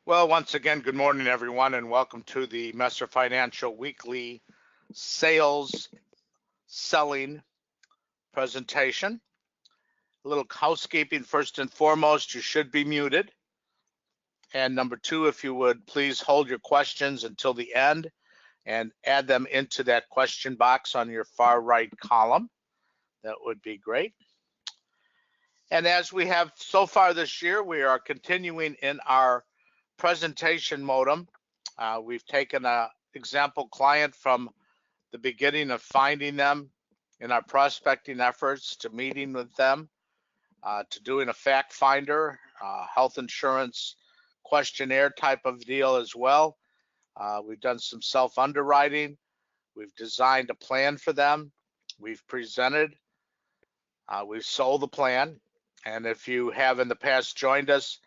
Well, once again, good morning, everyone, and welcome to the Messer Financial Weekly Sales Selling presentation. A little housekeeping first and foremost, you should be muted. And number two, if you would please hold your questions until the end and add them into that question box on your far right column. That would be great. And as we have so far this year, we are continuing in our presentation modem. We've taken an example client from the beginning of finding them in our prospecting efforts to meeting with them, to doing a fact finder, health insurance questionnaire type of deal as well. We've done some self underwriting. We've designed a plan for them. We've presented. We've sold the plan. And if you have in the past joined us,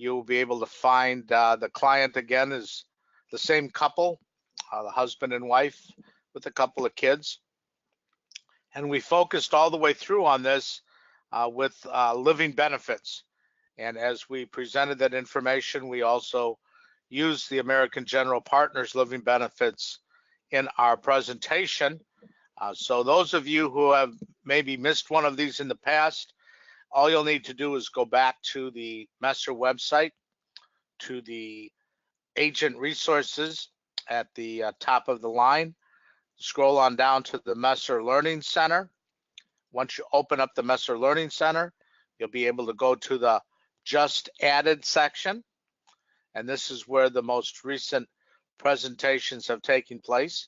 you'll be able to find the client again is the same couple, the husband and wife with a couple of kids. And we focused all the way through on this with living benefits. And as we presented that information, we also used the American General Partners living benefits in our presentation. So those of you who have maybe missed one of these in the past, all you'll need to do is go back to the Messer website, to the agent resources at the top of the line, scroll on down to the Messer Learning Center. Once you open up the Messer Learning Center, you'll be able to go to the Just Added section, and this is where the most recent presentations have taken place.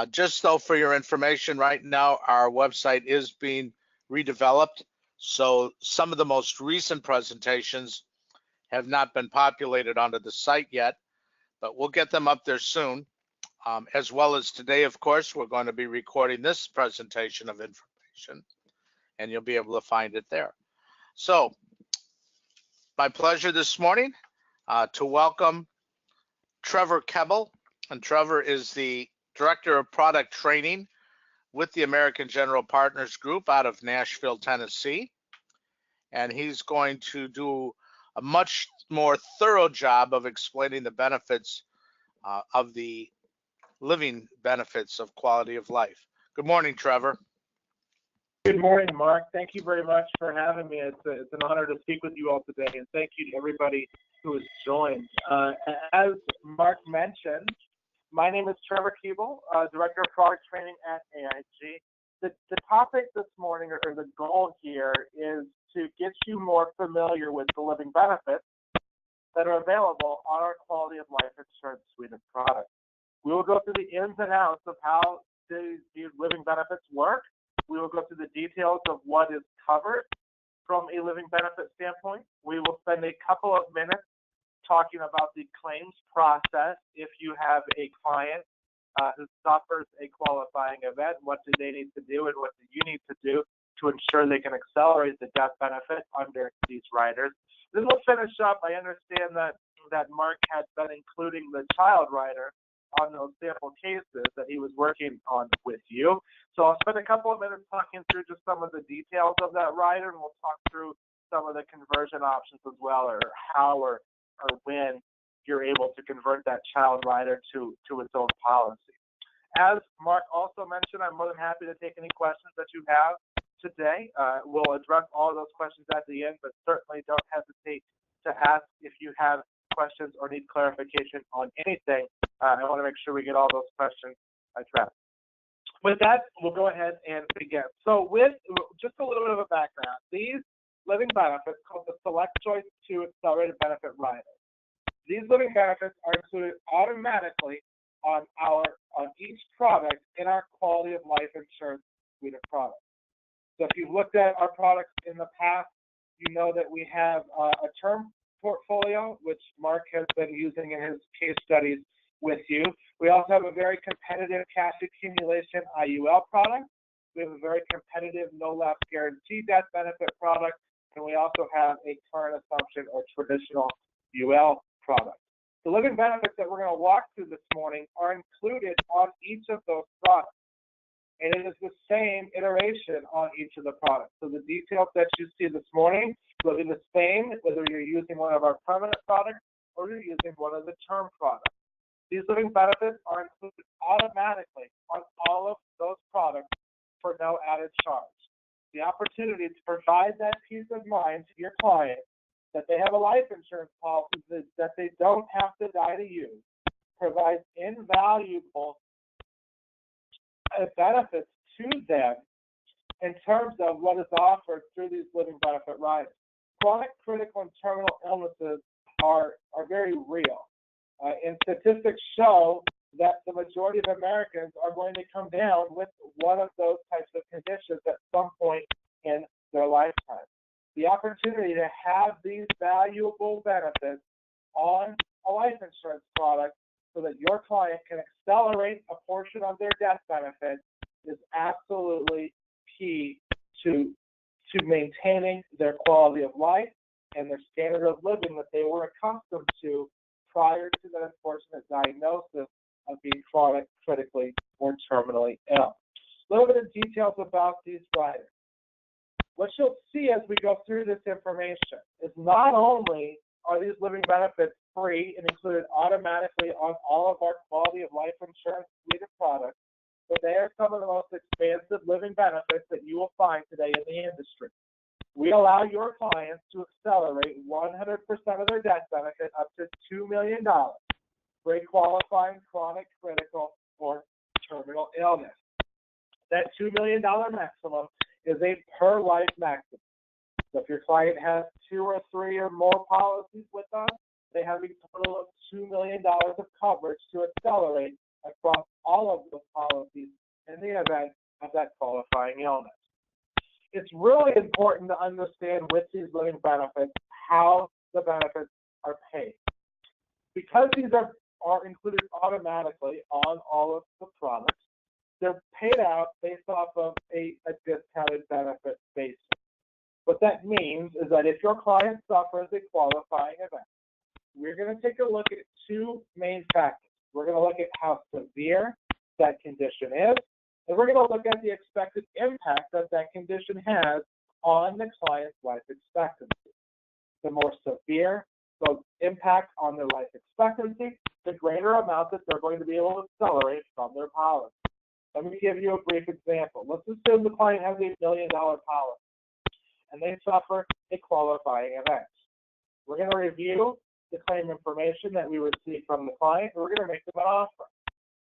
Just though for your information, right now our website is being redeveloped. So some of the most recent presentations have not been populated onto the site yet, but we'll get them up there soon. As well as today, of course, we're going to be recording this presentation of information, and you'll be able to find it there. So my pleasure this morning to welcome Trevor Kebbel, and Trevor is the Director of Product Training with the American General Partners Group out of Nashville, Tennessee. And he's going to do a much more thorough job of explaining the benefits of the living benefits of quality of life. Good morning, Trevor. Good morning, Mark. Thank you very much for having me. It's an honor to speak with you all today, and thank you to everybody who has joined. As Mark mentioned, my name is Trevor Kebbel, Director of Product Training at AIG. The topic this morning, or the goal here, is to get you more familiar with the living benefits that are available on our quality of life insurance suite of products. We will go through the ins and outs of how these living benefits work. We will go through the details of what is covered from a living benefit standpoint. We will spend a couple of minutes talking about the claims process if you have a client who suffers a qualifying event. What do they need to do, and what do you need to do to ensure they can accelerate the death benefit under these riders? Then we'll finish up. I understand that Mark had been including the child rider on those sample cases that he was working on with you. So I'll spend a couple of minutes talking through just some of the details of that rider, and we'll talk through some of the conversion options as well, or how or when you're able to convert that child rider to its own policy. As Mark also mentioned, I'm more than happy to take any questions that you have today. We'll address all of those questions at the end, but certainly don't hesitate to ask if you have questions or need clarification on anything. I want to make sure we get all those questions addressed. With that, we'll go ahead and begin. So with just a little bit of a background, these living benefits called the Select Choice 2 Accelerated Benefit Rider. These living benefits are included automatically on each product in our quality of life insurance suite of products. So if you've looked at our products in the past, you know that we have a term portfolio, which Mark has been using in his case studies with you. We also have a very competitive cash accumulation IUL product. We have a very competitive no lapse guarantee death benefit product, and we also have a current assumption or traditional UL product. The living benefits that we're going to walk through this morning are included on each of those products, and it is the same iteration on each of the products. So the details that you see this morning will be the same whether you're using one of our permanent products or you're using one of the term products. These living benefits are included automatically on all of those products for no added charge. The opportunity to provide that peace of mind to your client that they have a life insurance policy that they don't have to die to use provides invaluable benefits to them in terms of what is offered through these living benefit riders. Chronic, critical, and terminal illnesses are very real. And statistics show that the majority of Americans are going to come down with one of those types of conditions at some point in their lifetime. The opportunity to have these valuable benefits on a life insurance product so that your client can accelerate a portion of their death benefit is absolutely key to maintaining their quality of life and their standard of living that they were accustomed to prior to the unfortunate diagnosis of being chronic, critically, or terminally ill. A little bit of details about these riders. What you'll see as we go through this information is not only are these living benefits free and included automatically on all of our quality of life insurance suite of products, but they are some of the most expansive living benefits that you will find today in the industry. We allow your clients to accelerate 100% of their death benefit up to $2 million for a qualifying chronic, critical, or terminal illness. That $2 million maximum is a per life maximum. So if your client has 2 or 3 or more policies with us, they have a total of $2 million of coverage to accelerate across all of those policies in the event of that qualifying illness. It's really important to understand with these living benefits how the benefits are paid. Because these are included automatically on all of the products, they're paid out based off of a discounted benefit basis. What that means is that if your client suffers a qualifying event, we're going to take a look at 2 main factors. We're going to look at how severe that condition is, and we're going to look at the expected impact that that condition has on the client's life expectancy. The more severe the impact on their life expectancy, the greater amount that they're going to be able to accelerate from their policy. Let me give you a brief example. Let's assume the client has a $1 million policy and they suffer a qualifying event. We're going to review the claim information that we received from the client, and we're going to make them an offer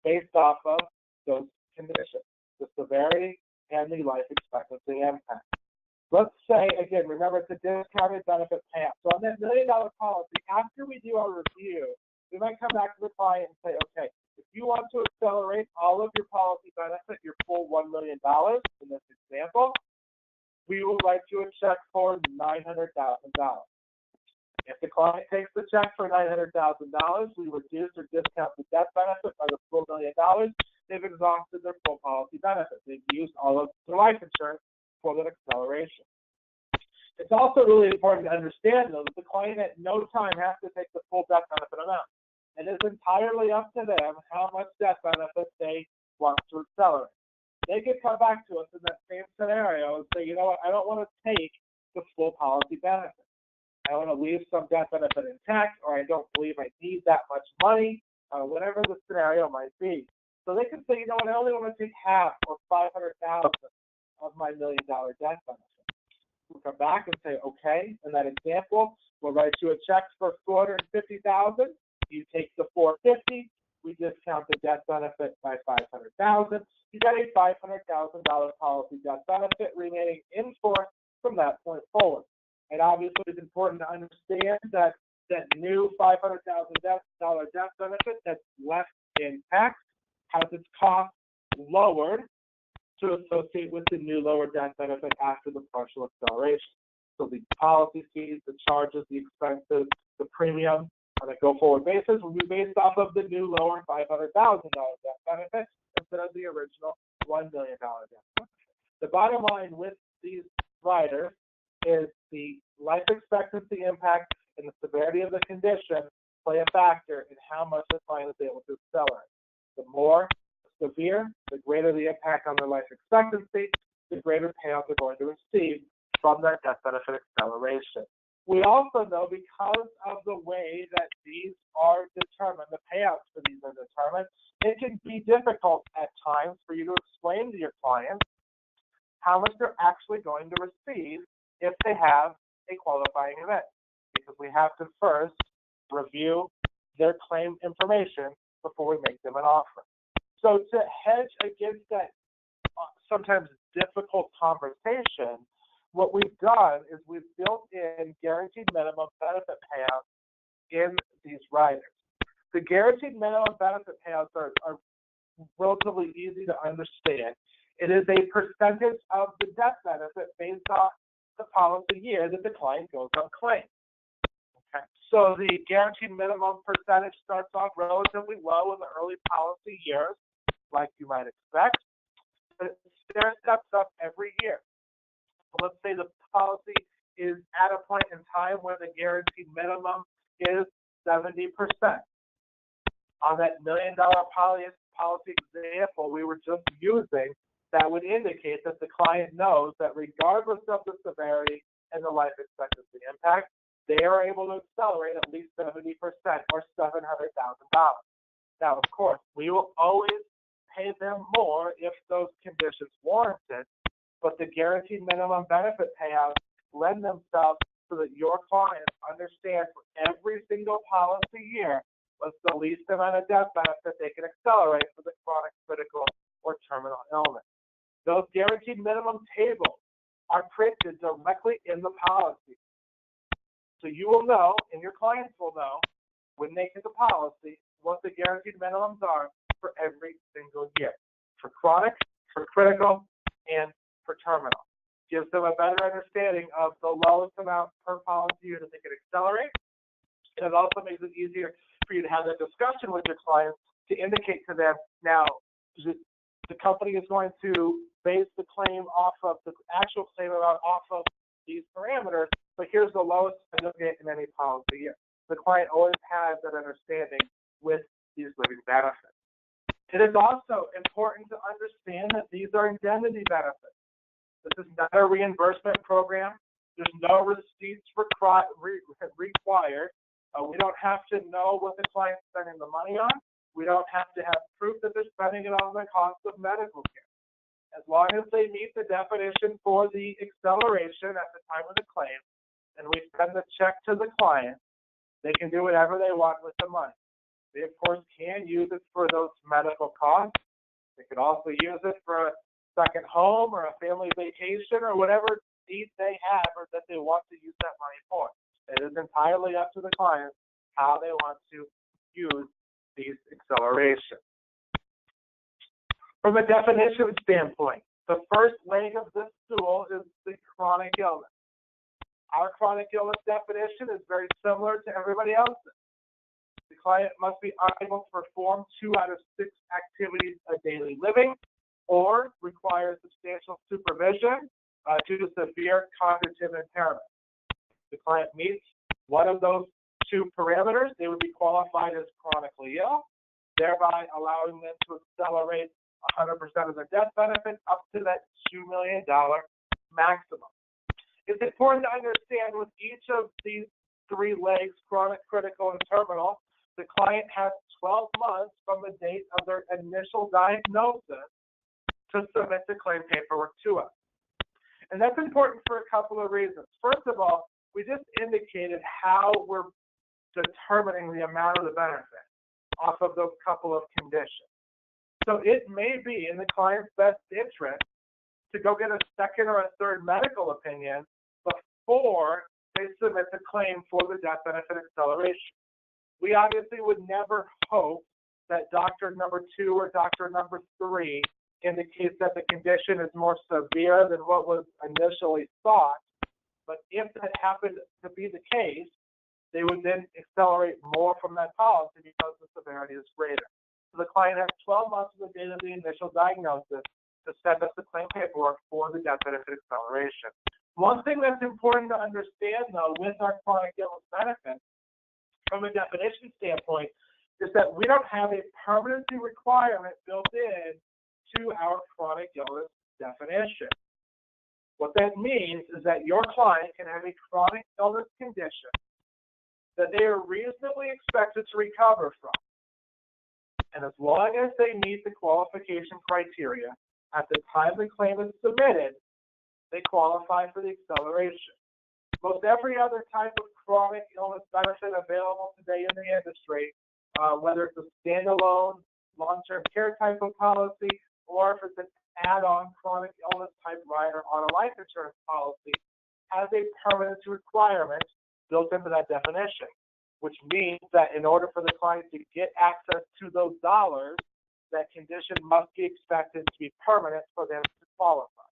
based off of those conditions, the severity and the life expectancy impact. Let's say, again, remember it's a discounted benefit payout. So on that $1 million policy, after we do our review, we might come back to the client and say, okay, if you want to accelerate all of your policy benefit, your full $1 million in this example, we will write you a check for $900,000. If the client takes the check for $900,000, we reduce or discount the death benefit by the full $1 million. They've exhausted their full policy benefit. They've used all of their life insurance for that acceleration. It's also really important to understand, though, that the client at no time has to take the full death benefit amount. It is entirely up to them how much death benefit they want to accelerate. They could come back to us in that same scenario and say, you know what, I don't want to take the full policy benefit. I want to leave some death benefit intact, or I don't believe I need that much money, whatever the scenario might be. So they can say, you know what, I only want to take half or $500,000 of my $1 million death benefit. We'll come back and say, okay, in that example, we'll write you a check for $450,000. You take the $450,000. We discount the death benefit by $500,000. You got a $500,000 policy death benefit remaining in force from that point forward. And obviously, it's important to understand that that new $500,000 death benefit that's left intact has its cost lowered to associate with the new lower death benefit after the partial acceleration. So the policy fees, the charges, the expenses, the premium on a go-forward basis will be based off of the new lower $500,000 death benefit instead of the original $1 million death benefit. The bottom line with these riders is the life expectancy impact and the severity of the condition play a factor in how much the client is able to accelerate. The more severe, the greater the impact on their life expectancy, the greater payout they're going to receive from that death benefit acceleration. We also know, because of the way that these are determined, the payouts for these are determined, it can be difficult at times for you to explain to your clients how much they're actually going to receive if they have a qualifying event, because we have to first review their claim information before we make them an offer. So to hedge against that sometimes difficult conversation, what we've done is we've built in guaranteed minimum benefit payouts in these riders. The guaranteed minimum benefit payouts are relatively easy to understand. It is a percentage of the death benefit based on the policy year that the client goes on claim. Okay. So the guaranteed minimum percentage starts off relatively low in the early policy years, like you might expect, but it steps up every year. So let's say the policy is at a point in time where the guaranteed minimum is 70%. On that $1 million policy example we were just using, that would indicate that the client knows that regardless of the severity and the life expectancy impact, they are able to accelerate at least 70% or $700,000. Now, of course, we will always pay them more if those conditions warrant it, but the guaranteed minimum benefit payouts lend themselves so that your clients understand for every single policy year what's the least amount of death benefit they can accelerate for the chronic, critical, or terminal illness. Those guaranteed minimum tables are printed directly in the policy. So you will know, and your clients will know, when they get the policy, what the guaranteed minimums are for every single year, for chronic, for critical, and for terminal. Gives them a better understanding of the lowest amount per policy year that they can accelerate. And it also makes it easier for you to have that discussion with your clients to indicate to them, now, the company is going to base the claim off of the actual claim amount off of these parameters, but here's the lowest you'll get in any policy year. The client always has that understanding with these living benefits. It is also important to understand that these are indemnity benefits. This is not a reimbursement program. There's no receipts required. We don't have to know what the client's spending the money on. We don't have to have proof that they're spending it on the cost of medical care. As long as they meet the definition for the acceleration at the time of the claim, and we send the check to the client, they can do whatever they want with the money. They, of course, can use it for those medical costs. They could also use it for a second home or a family vacation or whatever needs they have or that they want to use that money for. It is entirely up to the client how they want to use these accelerations. From a definition standpoint, the first leg of this stool is the chronic illness. Our chronic illness definition is very similar to everybody else's. The client must be unable to perform 2 out of 6 activities of daily living or require substantial supervision due to severe cognitive impairment. The client meets one of those 2 parameters, they would be qualified as chronically ill, thereby allowing them to accelerate 100% of their death benefit up to that $2 million maximum. It's important to understand with each of these 3 legs, chronic, critical, and terminal, the client has 12 months from the date of their initial diagnosis to submit the claim paperwork to us. And that's important for a couple of reasons. First of all, we just indicated how we're determining the amount of the benefit off of those couple of conditions. So it may be in the client's best interest to go get a second or a third medical opinion before they submit the claim for the death benefit acceleration. We obviously would never hope that doctor number 2 or doctor number 3 indicates that the condition is more severe than what was initially thought. But if that happened to be the case, they would then accelerate more from that policy because the severity is greater. So the client has 12 months from the date of the initial diagnosis to send us the claim paperwork for the death benefit acceleration. One thing that's important to understand, though, with our chronic illness benefit, from a definition standpoint, is that we don't have a permanency requirement built in to our chronic illness definition. What that means is that your client can have a chronic illness condition that they are reasonably expected to recover from. And as long as they meet the qualification criteria at the time the claim is submitted, they qualify for the acceleration. Most every other type of chronic illness benefit available today in the industry, whether it's a standalone long-term care type of policy or if it's an add-on chronic illness type rider on a life insurance policy, has a permanency requirement built into that definition, which means that in order for the client to get access to those dollars, that condition must be expected to be permanent for them to qualify.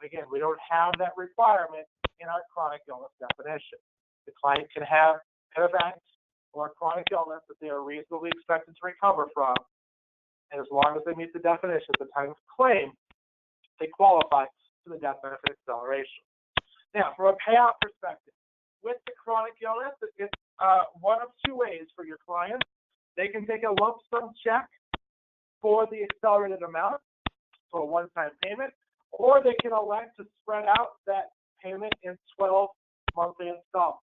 Again, we don't have that requirement in our chronic illness definition. The client can have an event or a chronic illness that they are reasonably expected to recover from, and as long as they meet the definition at the time of claim, they qualify for the death benefit acceleration. Now, from a payout perspective, with the chronic illness, it's one of two ways for your clients. They can take a lump sum check for the accelerated amount for a one-time payment, or they can elect to spread out that payment in 12 monthly installments.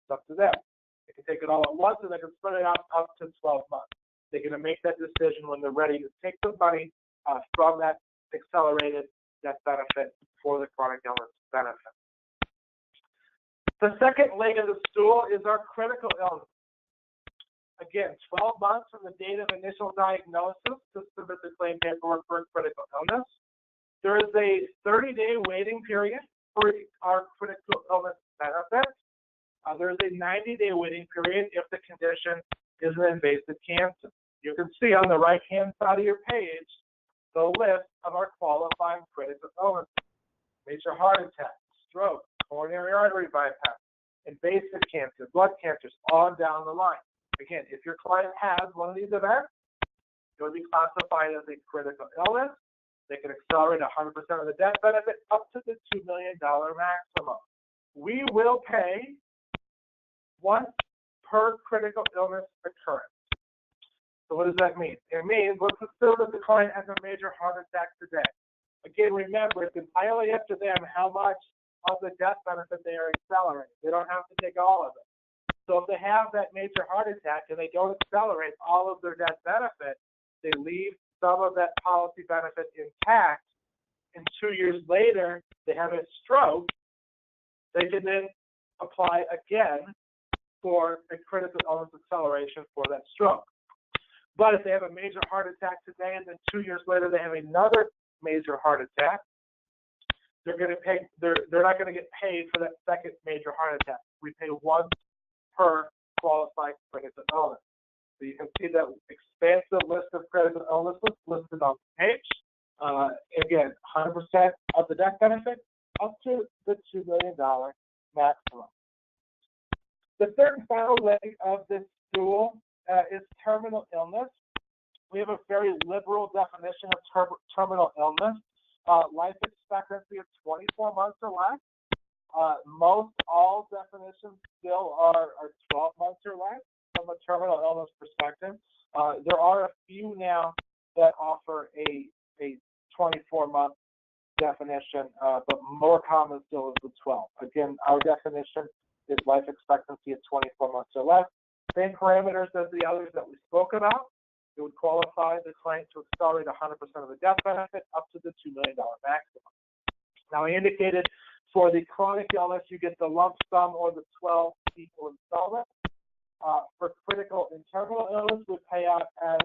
It's up to them. They can take it all at once, or they can spread it out up to 12 months. They're going to make that decision when they're ready to take the money from that accelerated death benefit for the chronic illness benefit. The second leg of the stool is our critical illness. Again, 12 months from the date of initial diagnosis to submit the claim paperwork for critical illness. There is a 30-day waiting period for our critical illness benefit. There is a 90-day waiting period if the condition is an invasive cancer. You can see on the right-hand side of your page the list of our qualifying critical illnesses: major heart attack, stroke, coronary artery bypass, invasive cancer, blood cancers, on down the line. Again, if your client has one of these events, it would be classified as a critical illness. They can accelerate 100% of the death benefit up to the $2 million maximum. We will pay once per critical illness occurrence. So what does that mean? It means, let's assume that the client has a major heart attack today. Again, remember, it's entirely up to them how much of the death benefit they are accelerating. They don't have to take all of it. So if they have that major heart attack and they don't accelerate all of their death benefit, they leave some of that policy benefit intact, and 2 years later they have a stroke, they can then apply again for a critical illness acceleration for that stroke. But if they have a major heart attack today and then 2 years later they have another major heart attack, they're not going to get paid for that second major heart attack. We pay once per qualified critical illness. So you can see that expansive list of critical illnesses listed on the page. Again, 100% of the death benefit up to the $2 million maximum. The third and final leg of this stool is terminal illness. We have a very liberal definition of terminal illness. Life expectancy of 24 months or less. Most all definitions still are 12 months or less from a terminal illness perspective. There are a few now that offer a 24-month definition, but more common still is the 12. Again, our definition is life expectancy of 24 months or less. Same parameters as the others that we spoke about. It would qualify the client to accelerate 100% of the death benefit up to the $2 million maximum. Now, I indicated for the chronic illness, you get the lump sum or the 12 equal installments. For critical and terminal illness, we pay out as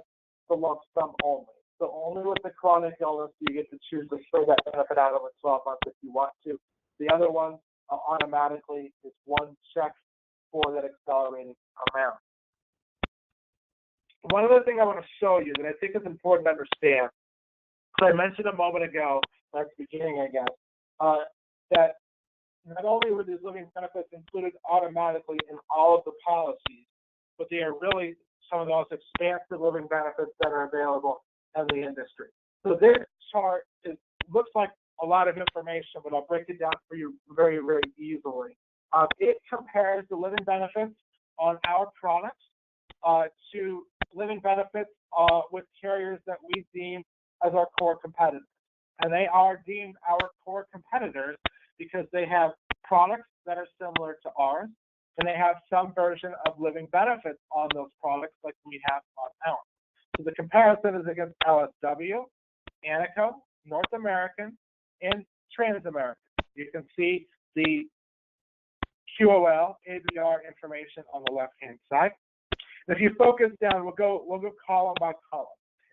the lump sum only. So only with the chronic illness do you get to choose to spread that benefit out over 12 months if you want to. The other ones automatically is one check for that accelerated amount. One other thing I want to show you that I think is important to understand, because I mentioned a moment ago, at the beginning, I guess, that not only were these living benefits included automatically in all of the policies, but they are really some of the most expansive living benefits that are available in the industry. So this chart looks like a lot of information, but I'll break it down for you very, very easily. It compares the living benefits on our products to living benefits with carriers that we deem as our core competitors. And they are deemed our core competitors because they have products that are similar to ours, and they have some version of living benefits on those products like we have on ours. So the comparison is against LSW, Anico, North American, and Transamerican. You can see the QOL, ABR information on the left-hand side. And if you focus down, we'll go column by column.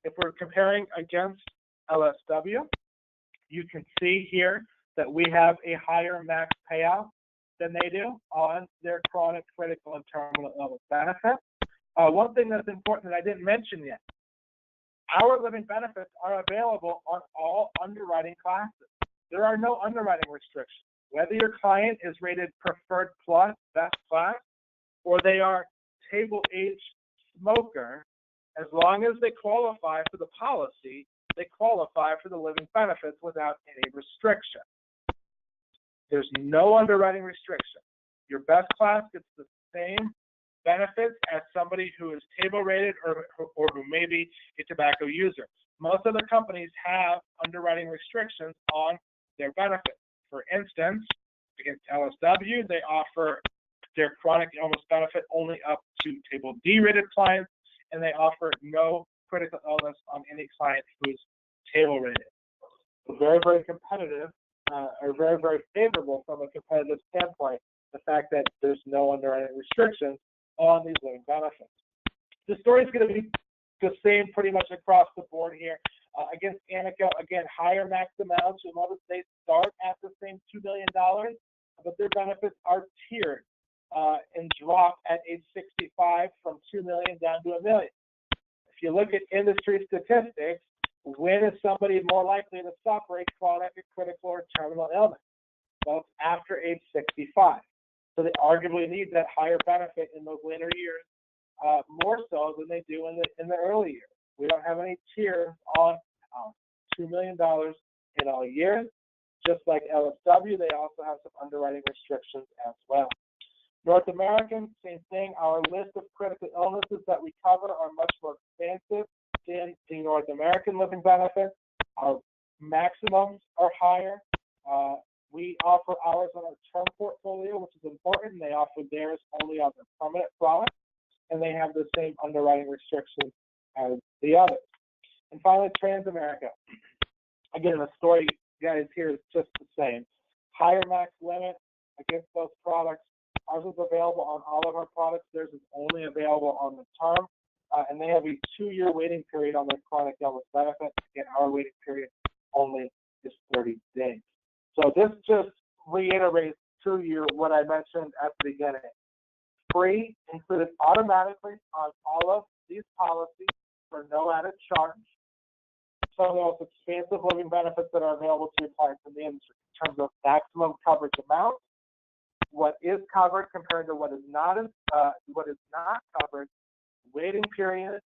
If we're comparing against LSW, you can see here that we have a higher max payout than they do on their chronic, critical, and terminal illness benefit. One thing that's important that I didn't mention yet, our living benefits are available on all underwriting classes. There are no underwriting restrictions. Whether your client is rated Preferred Plus, Best Class, or they are table age smoker, as long as they qualify for the policy, they qualify for the living benefits without any restriction. There's no underwriting restriction. Your best class gets the same benefits as somebody who is table rated or who may be a tobacco user. Most other companies have underwriting restrictions on their benefits. For instance, against LSW, they offer their chronic illness benefit only up to table D rated clients, and they offer no critical illness on any client who is table rated. So very, very competitive, or very, very favorable from a competitive standpoint, the fact that there's no underwriting restrictions on these living benefits. The story is going to be the same pretty much across the board here. Against Anico, again, higher max amounts. You'll notice they start at the same $2 million, but their benefits are tiered and drop at age 65 from $2 million down to $1 million. If you look at industry statistics, when is somebody more likely to suffer a chronic, critical, or terminal illness? Well, it's after age 65. So they arguably need that higher benefit in those later years, more so than they do in the early years. We don't have any tiers on $2 million in all years. Just like LSW, they also have some underwriting restrictions as well. North American, same thing. Our list of critical illnesses that we cover are much more expansive than the North American living benefits. Our maximums are higher. We offer ours on our term portfolio, which is important. They offer theirs only on their permanent product, and they have the same underwriting restrictions as the others. And finally, Transamerica. Again, the story, guys, here is just the same. Higher max limit against those products. Ours is available on all of our products. Theirs is only available on the term, and they have a 2-year waiting period on their chronic illness benefit. Again, our waiting period only is 30 days. So this just reiterates to you what I mentioned at the beginning. Free included automatically on all of these policies for no added charge. Some of the most expansive living benefits that are available to your clients in the industry in terms of maximum coverage amount, what is covered compared to what is not covered, waiting period,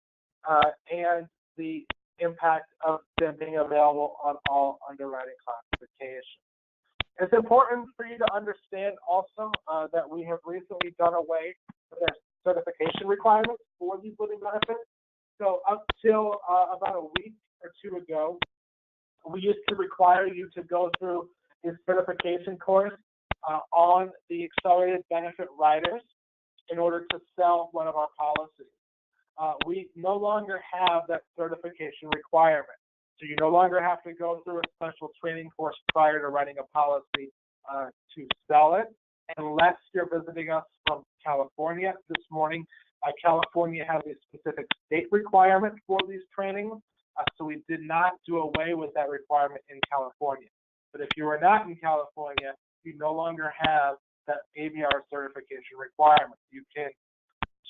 and the impact of them being available on all underwriting classifications. It's important for you to understand also that we have recently done away with our certification requirements for these living benefits. So up till about a week or two ago, we used to require you to go through a certification course on the accelerated benefit riders in order to sell one of our policies. We no longer have that certification requirement. So you no longer have to go through a special training course prior to writing a policy to sell it, unless you're visiting us from California. This morning, California has a specific state requirement for these trainings, so we did not do away with that requirement in California. But if you are not in California, you no longer have that ABR certification requirement. You can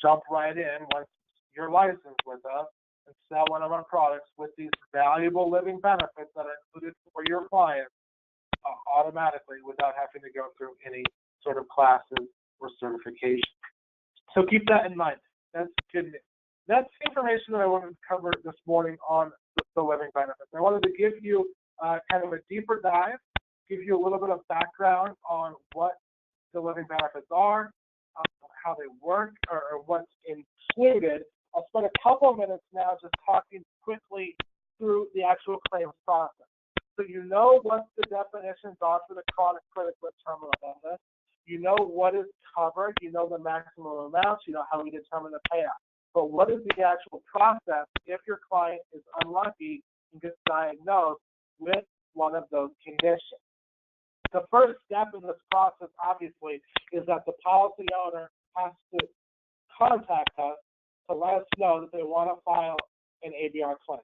jump right in once you're licensed with us and sell one of our products with these valuable living benefits that are included for your clients automatically without having to go through any sort of classes or certification. So keep that in mind. That's good news. That's the information that I wanted to cover this morning on the living benefits. I wanted to give you kind of a deeper dive, give you a little bit of background on what the living benefits are, how they work, or what's included. I'll spend a couple of minutes now just talking quickly through the actual claims process. So you know what the definitions are for the chronic critical terminal illness. You know what is covered. You know the maximum amounts. You know how we determine the payout. But what is the actual process if your client is unlucky and gets diagnosed with one of those conditions? The first step in this process, obviously, is that the policy owner has to contact us to let us know that they want to file an ABR claim.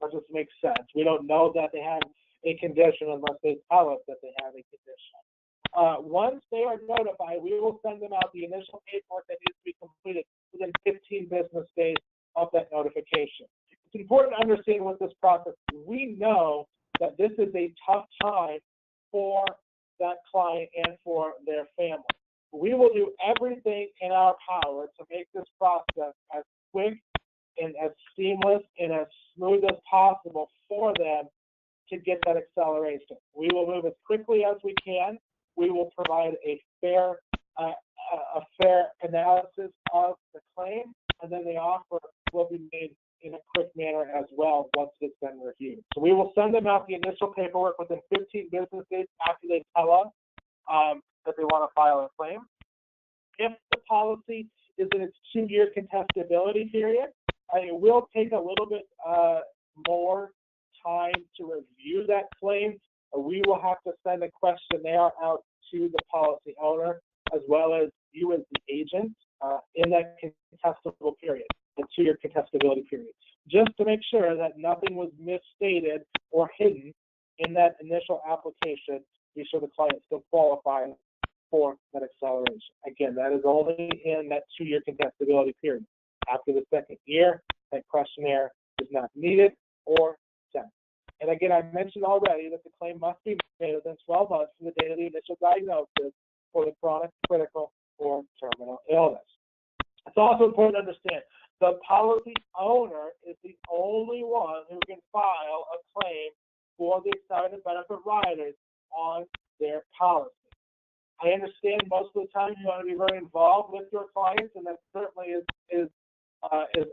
That just makes sense. We don't know that they have a condition unless they tell us that they have a condition. Once they are notified, we will send them out the initial paperwork that needs to be completed within 15 business days of that notification. It's important to understand with this process. We know that this is a tough time for that client and for their family. We will do everything in our power to make this process as quick and as seamless and as smooth as possible for them to get that acceleration. We will move as quickly as we can. We will provide a fair analysis of the claim, and then the offer will be made in a quick manner as well once it's been reviewed. So we will send them out the initial paperwork within 15 business days after they tell us that they want to file a claim. If the policy is in its 2-year contestability period, it will take a little bit more time to review that claim. We will have to send a questionnaire out to the policy owner as well as you as the agent in that contestable period, the 2-year contestability period, just to make sure that nothing was misstated or hidden in that initial application, be sure the client still qualifies for that acceleration. Again, that is only in that 2-year contestability period. After the 2nd year, that questionnaire is not needed or sent. And again, I mentioned already that the claim must be made within 12 months from the date of the initial diagnosis for the chronic, critical, or terminal illness. It's also important to understand the policy owner is the only one who can file a claim for the accelerated benefit riders on their policy. I understand most of the time you want to be very involved with your clients, and that certainly is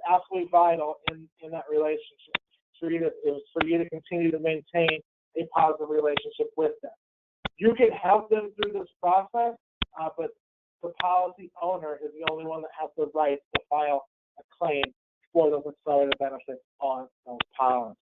absolutely vital in that relationship. It's for you to continue to maintain a positive relationship with them. You can help them through this process, but the policy owner is the only one that has the right to file a claim for those accelerated benefits on those policies.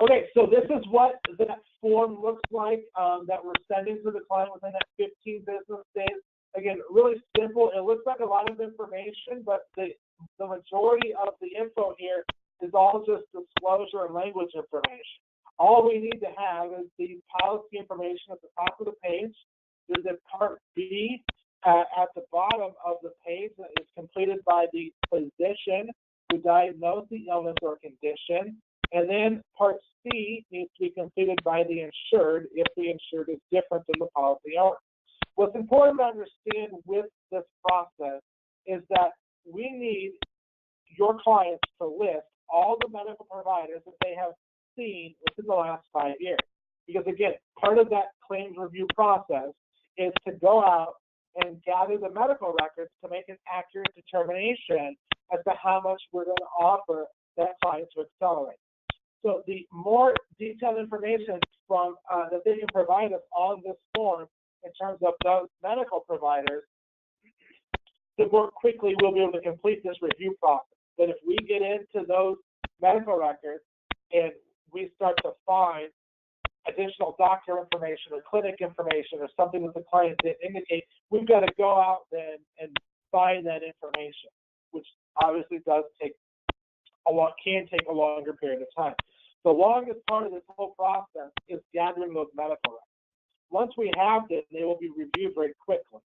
Okay, so this is what that form looks like that we're sending to the client within that 15 business days. Again, really simple. It looks like a lot of information, but the majority of the info here is all just disclosure and language information. All we need to have is the policy information at the top of the page. There's a Part B at the bottom of the page that is completed by the physician who diagnosed the illness or condition. And then Part C needs to be completed by the insured if the insured is different than the policy owner. What's important to understand with this process is that we need your clients to list all the medical providers that they have seen within the last 5 years. Because again, part of that claims review process is to go out and gather the medical records to make an accurate determination as to how much we're going to offer that client to accelerate. So the more detailed information from that they can provide us on this form in terms of those medical providers, the more quickly we'll be able to complete this review process. But if we get into those medical records and we start to find additional doctor information or clinic information or something that the client didn't indicate, we've got to go out then and find that information, which obviously can take a longer period of time. The longest part of this whole process is gathering those medical records. Once we have them, they will be reviewed very quickly,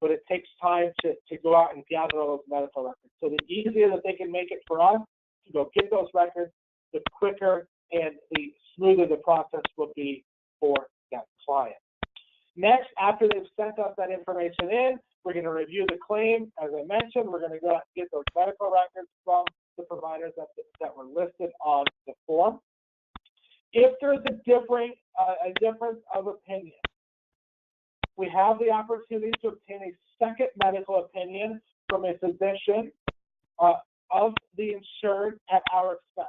but it takes time to go out and gather all those medical records. So the easier that they can make it for us to go get those records, the quicker and the smoother the process will be for that client. Next, after they've sent us that information in, we're going to review the claim. As I mentioned, we're going to go out and get those medical records from the providers that were listed on the form. If there's a difference of opinion, we have the opportunity to obtain a second medical opinion from a physician of the insured at our expense.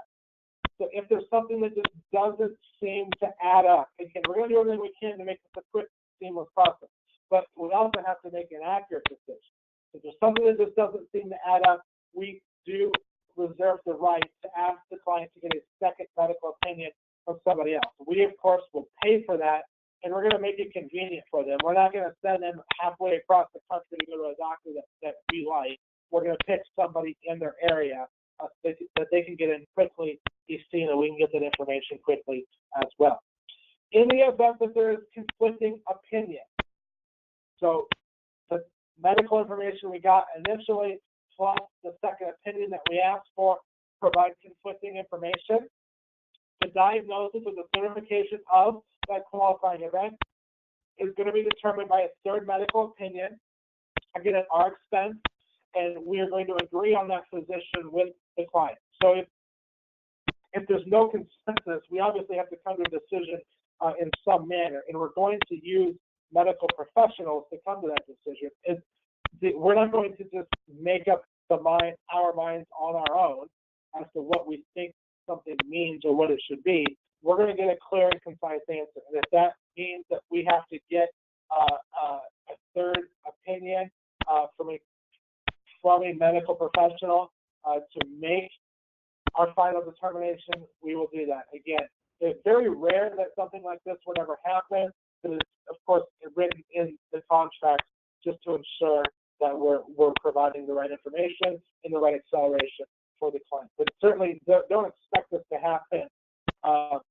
So if there's something that just doesn't seem to add up, again, we're going to do everything we can to make this a quick, seamless process. But we also have to make an accurate decision. If there's something that just doesn't seem to add up, we do reserve the right to ask the client to get a second medical opinion from somebody else. We, of course, will pay for that, and we're going to make it convenient for them. We're not going to send them halfway across the country to go to a doctor that we like. We're going to pick somebody in their area that they can get in quickly, be seen, and we can get that information quickly as well. In the event that there is conflicting opinion, so the medical information we got initially plus the second opinion that we asked for provide conflicting information, the diagnosis or the certification of that qualifying event is going to be determined by a third medical opinion, again at our expense, and we are going to agree on that physician with the client. So if there's no consensus, we obviously have to come to a decision in some manner, and we're going to use medical professionals to come to that decision. We're not going to just make up our minds on our own as to what we think something means or what it should be. We're going to get a clear and concise answer. And if that means that we have to get a third opinion from a medical professional to make our final determination, we will do that. Again, it's very rare that something like this would ever happen, but it's, of course, written in the contract just to ensure that we're providing the right information and the right acceleration for the client. But certainly don't expect this to happen on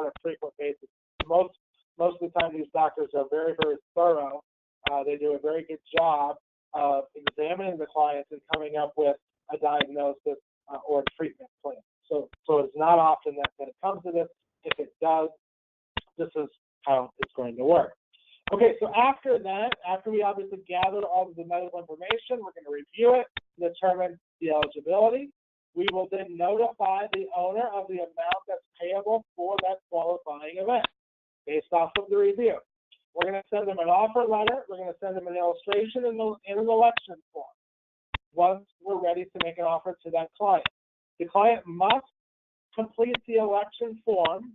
a frequent basis. Most of the time, these doctors are very, very thorough. They do a very good job of examining the clients and coming up with a diagnosis or a treatment plan. So it's not often that it comes to this. If it does, this is how it's going to work. Okay, so after that, after we obviously gathered all of the medical information, we're going to review it, determine the eligibility. We will then notify the owner of the amount that's payable for that qualifying event based off of the review. We're going to send them an offer letter. We're going to send them an illustration and an election form once we're ready to make an offer to that client. The client must complete the election form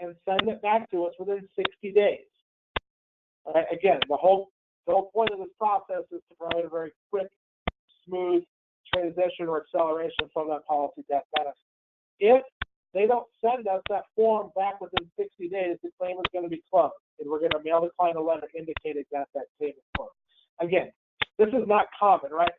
and send it back to us within 60 days. All right, again, the whole point of this process is to provide a very quick, smooth transition or acceleration from that policy death benefit. If they don't send us that form back within 60 days, the claim is going to be closed, and we're going to mail the client a letter indicating that claim is closed. Again, this is not common, right?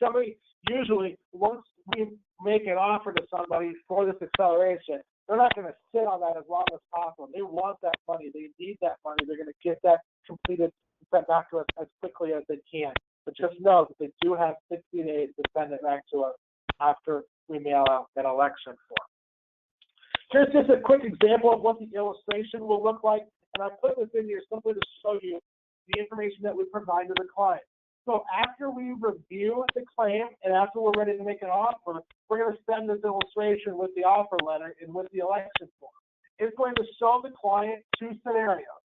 Somebody, usually, once we make an offer to somebody for this acceleration, they're not going to sit on that as long as possible. They want that money. They need that money. They're going to get that completed, sent back to us as quickly as they can. But just know that they do have 60 days to send it back to us after we mail out that election form. Here's just a quick example of what the illustration will look like. And I put this in here simply to show you the information that we provide to the client. So after we review the claim and after we're ready to make an offer, we're going to send this illustration with the offer letter and with the election form. It's going to show the client two scenarios: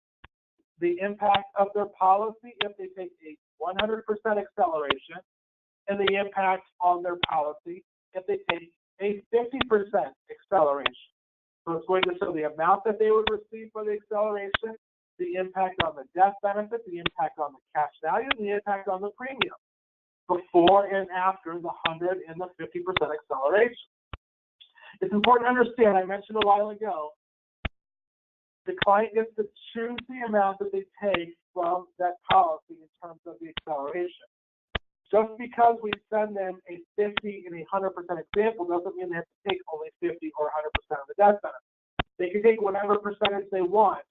the impact of their policy if they take a 100% acceleration, and the impact on their policy if they take a 50% acceleration. So it's going to show the amount that they would receive for the acceleration, the impact on the death benefit, the impact on the cash value, and the impact on the premium before and after the 100 and the 50% acceleration. It's important to understand, I mentioned a while ago, the client gets to choose the amount that they take from that policy in terms of the acceleration. Just because we send them a 50 and a 100% example doesn't mean they have to take only 50 or 100% of the death benefit. They can take whatever percentage they want.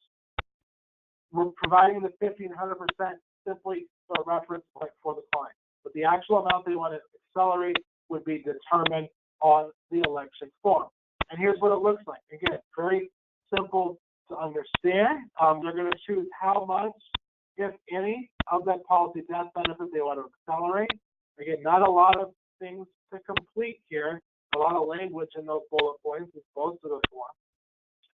We're providing the 50 and 100% simply for a reference point for the client. But the actual amount they want to accelerate would be determined on the election form. And here's what it looks like. Again, very simple to understand. They're going to choose how much, if any, of that policy death benefit they want to accelerate. Again, not a lot of things to complete here, a lot of language in those bullet points as most of the form.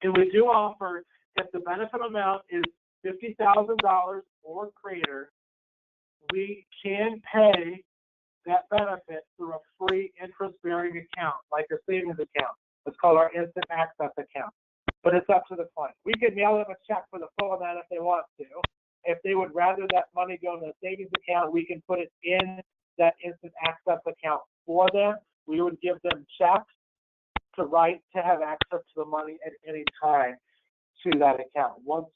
And we do offer, if the benefit amount is $50,000 or greater, we can pay that benefit through a free interest-bearing account, like a savings account. It's called our instant access account. But it's up to the client. We could mail them a check for the full amount if they want to. If they would rather that money go in a savings account, we can put it in that instant access account for them. We would give them checks to have access to the money at any time to that account. Once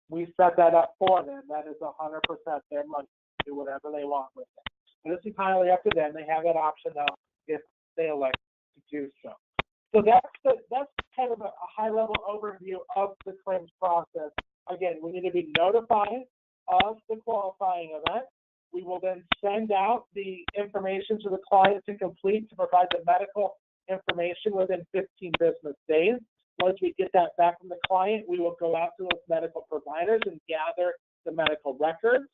we set that up for them, that is 100% their money. Do whatever they want with it. But it's entirely up to them. They have that option though if they elect to do so. So that's kind of a high-level overview of the claims process. Again, we need to be notified of the qualifying event. We will then send out the information to the client to complete to provide the medical information within 15 business days. Once we get that back from the client, we will go out to those medical providers and gather the medical records.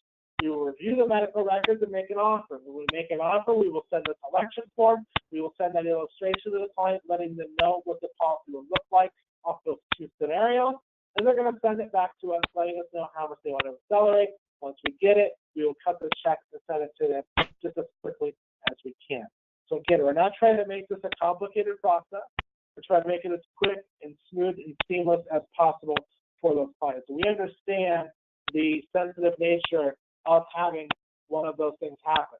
We will review the medical records and make an offer. When we make an offer, we will send a selection form. We will send that illustration to the client, letting them know what the policy will look like off those two scenarios. And they're going to send it back to us, letting us know how much they want to accelerate. Once we get it, we will cut the check and send it to them just as quickly as we can. So again, we're not trying to make this a complicated process. We're trying to make it as quick and smooth and seamless as possible for those clients. So we understand the sensitive nature of having one of those things happen,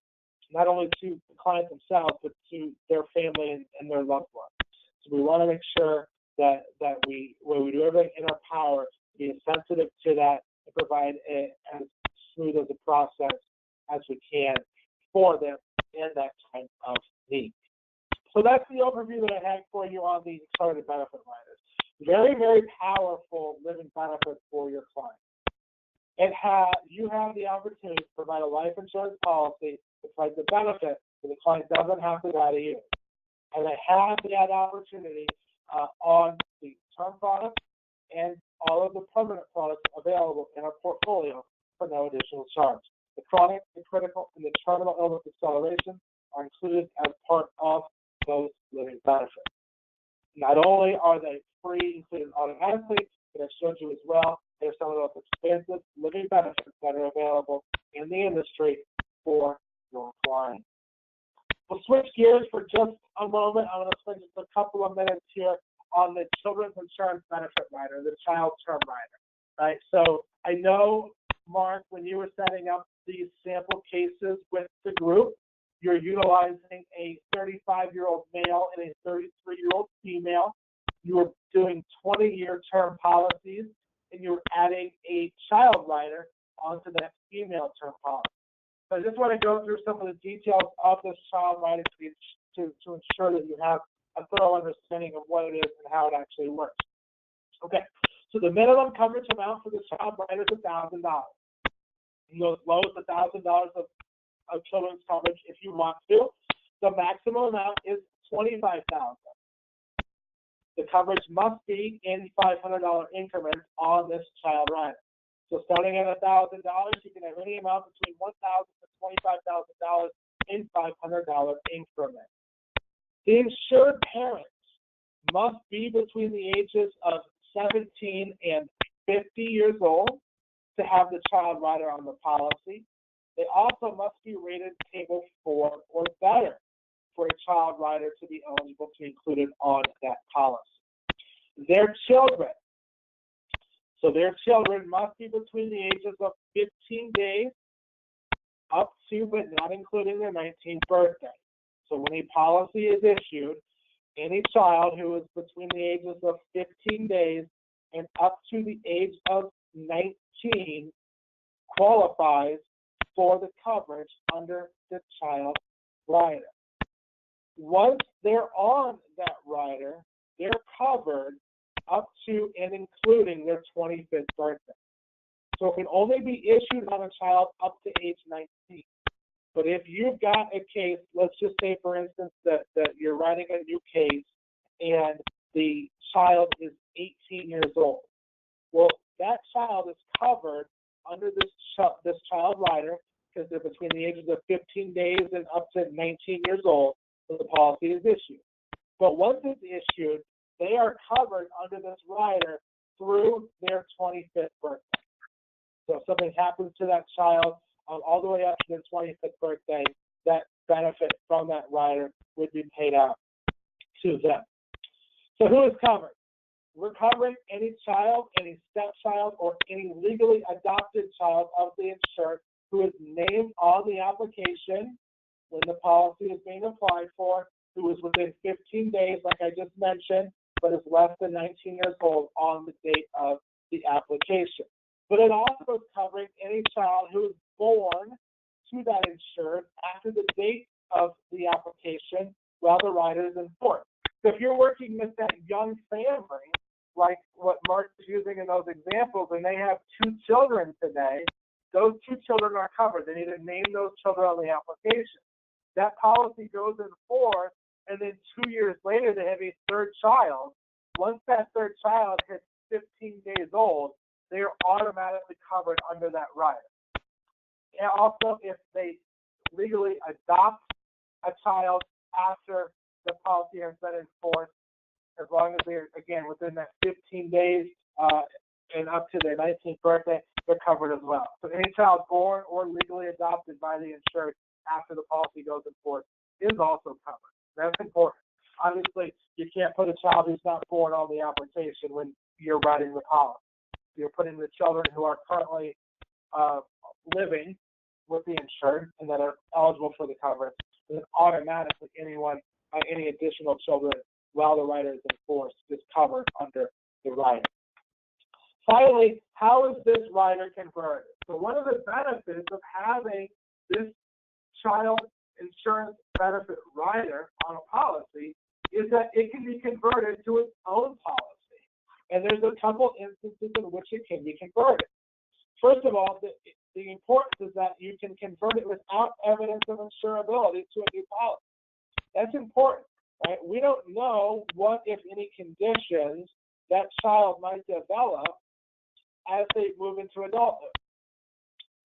not only to the client themselves, but to their family and their loved ones. So we want to make sure that we do everything in our power to be sensitive to that and provide as smooth as a process as we can for them in that time of need. So that's the overview that I had for you on the accelerated benefit riders. Very, very powerful living benefit for your client. You have the opportunity to provide a life insurance policy that provides the benefit that the client doesn't have to die to you. And I have that opportunity on the term products and all of the permanent products available in our portfolio for no additional charge. The chronic, the critical, and the terminal illness acceleration are included as part of those living benefits. Not only are they free, included automatically, but I've showed you as well, there's some of those expensive living benefits that are available in the industry for your client. We'll switch gears for just a moment. I'm going to spend just a couple of minutes here on the children's insurance benefit rider, the child term rider. Right? So I know, Mark, when you were setting up these sample cases with the group, you're utilizing a 35-year-old male and a 33-year-old female. You were doing 20-year term policies, and you're adding a child rider onto that female term policy. So I just want to go through some of the details of this child rider to ensure that you have a thorough understanding of what it is and how it actually works. Okay, so the minimum coverage amount for the child rider is $1,000. You go as low as $1,000 of children's coverage if you want to. The maximum amount is $25,000. The coverage must be in $500 increments on this child rider. So starting at $1,000, you can have any amount between $1,000 to $25,000 in $500 increments. The insured parents must be between the ages of 17 and 50 years old to have the child rider on the policy. They also must be rated table 4 or better for a child rider to be eligible to be included on that policy. Their children. So their children must be between the ages of 15 days up to, but not including their 19th birthday. So when a policy is issued, any child who is between the ages of 15 days and up to the age of 19 qualifies for the coverage under the child rider. Once they're on that rider, they're covered up to and including their 25th birthday. So it can only be issued on a child up to age 19. But if you've got a case, let's just say, for instance, that you're writing a new case and the child is 18 years old. Well, that child is covered under this child rider because they're between the ages of 15 days and up to 19 years old when the policy is issued. But once it's issued, they are covered under this rider through their 25th birthday. So if something happens to that child all the way up to their 25th birthday, that benefit from that rider would be paid out to them. So who is covered? We're covering any child, any stepchild, or any legally adopted child of the insured who is named on the application when the policy is being applied for, who is within 15 days, like I just mentioned, but is less than 19 years old on the date of the application. But it also is covering any child who is born to that insured after the date of the application while the rider is in force. So if you're working with that young family, like what Mark is using in those examples, and they have 2 children today, those 2 children are covered. They need to name those children on the application. That policy goes in force, and then 2 years later, they have a 3rd child. Once that 3rd child hits 15 days old, they are automatically covered under that rider. And also, if they legally adopt a child after the policy has been enforced, as long as they're, again, within that 15 days and up to their 19th birthday, they're covered as well. So any child born or legally adopted by the insured after the policy goes in force is also covered. That's important. Obviously, you can't put a child who's not born on the application when you're writing the policy. You're putting the children who are currently living with the insured and that are eligible for the coverage, and then automatically any additional children while the rider is in force is covered under the rider. Finally, how is this rider converted? So one of the benefits of having this child insurance benefit rider on a policy is that it can be converted to its own policy. And there's a couple instances in which it can be converted. First of all, the importance is that you can convert it without evidence of insurability to a new policy. That's important, right? We don't know what, if any, conditions that child might develop as they move into adulthood.